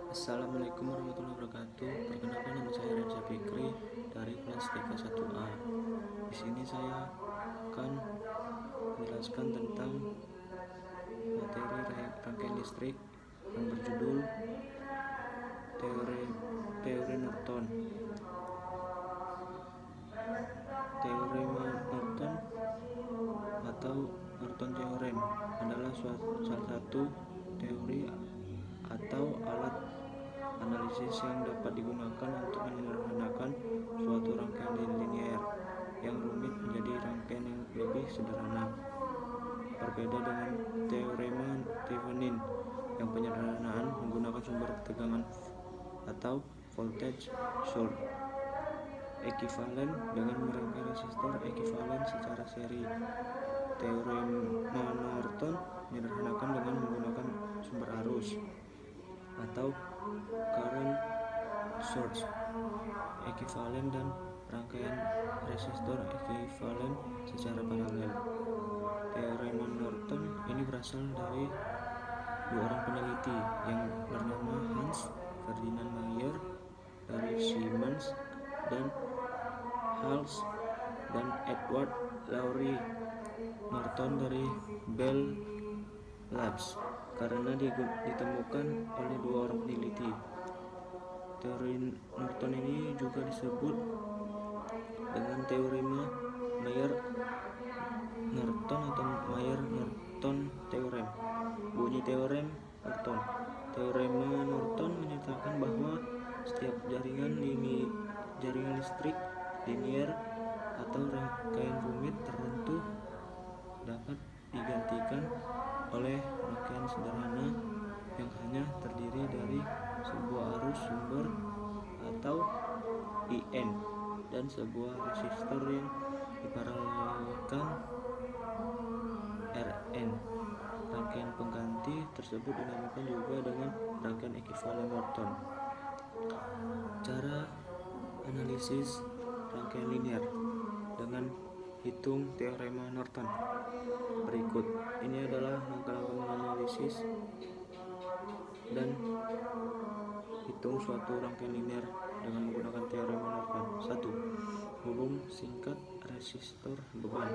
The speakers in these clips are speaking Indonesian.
Assalamualaikum warahmatullahi wabarakatuh. Perkenalkan, nama saya Renza Fikri dari kelas TK 1A. Di sini saya akan menjelaskan tentang materi rangkaian listrik yang berjudul teori Norton. Teorema Norton atau Norton Theorem adalah salah satu teori atau alat analisis yang dapat digunakan untuk menyederhanakan suatu rangkaian linier yang rumit menjadi rangkaian yang lebih sederhana. Berbeda dengan teorema Thevenin yang penyederhanaan menggunakan sumber tegangan atau voltage source ekivalen dengan merangkai resistor ekivalen secara seri. Teorema Norton menyederhanakan dengan menggunakan sumber arus atau current source ekivalen dan rangkaian resistor ekivalen secara paralel. Teorema Norton ini berasal dari dua orang peneliti yang bernama Hans Ferdinand Mayer dari Siemens dan Hales dan Edward Laurie Norton dari Bell Labs karena ditemukan oleh dua orang peneliti. Teori Norton ini juga disebut dengan teorema Mayer-Norton atau Mayer-Norton Theorem. Bunyi teorem Norton. Teorema Norton menyatakan bahwa setiap jaringan listrik linier atau rangkaian rumit tertentu dapat digantikan oleh rangkaian sederhana yang hanya terdiri dari sebuah arus sumber atau IN dan sebuah resistor yang diparalelkan RN. Rangkaian pengganti tersebut dinamakan juga dengan rangkaian ekivalen Norton. Cara analisis rangkaian linier dengan hitung teorema Norton berikut. Ini adalah langkah-langkah menganalisis dan hitung suatu rangkaian linier dengan menggunakan teorema Norton. 1. Hubung singkat resistor beban.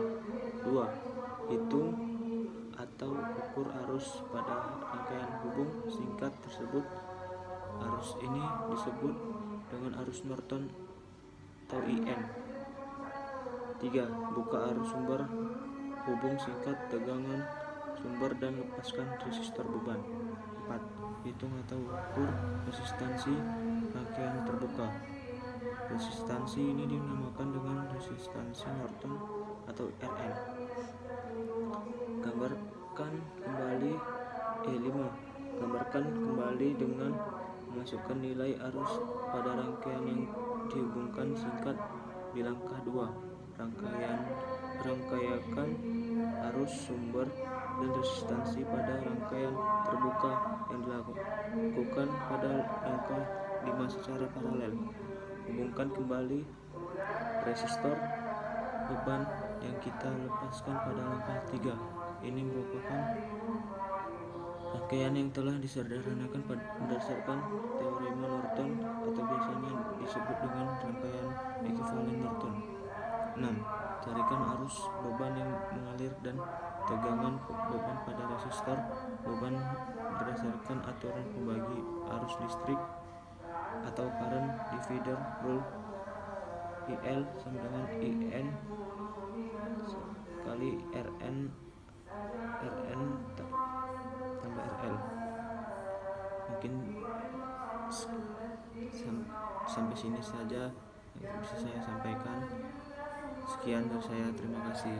2. Hitung atau ukur arus pada rangkaian hubung singkat tersebut. Arus ini disebut dengan arus Norton atau IN. 3. Buka arus sumber hubung singkat tegangan sumber dan lepaskan resistor beban. 4. Hitung atau ukur resistansi rangkaian terbuka. Resistansi ini dinamakan dengan resistansi Norton atau RN. Gambarkan kembali dengan memasukkan nilai arus pada rangkaian yang dihubungkan singkat di langkah 2. Rangkaikan arus sumber dan resistansi pada rangkaian terbuka yang dilakukan pada langkah 5 secara paralel. Hubungkan kembali resistor beban yang kita lepaskan pada langkah 3. Ini merupakan rangkaian yang telah disederhanakan berdasarkan teorema Norton atau biasanya disebut dengan rangkaian ekivalen Norton. 6. Carikan arus beban yang mengalir dan tegangan beban pada resistor beban berdasarkan aturan pembagi arus listrik atau current divider rule. IL sama dengan IN kali RN tambah RL. Mungkin sampai sini saja yang bisa saya sampaikan. Sekian dari saya, terima kasih.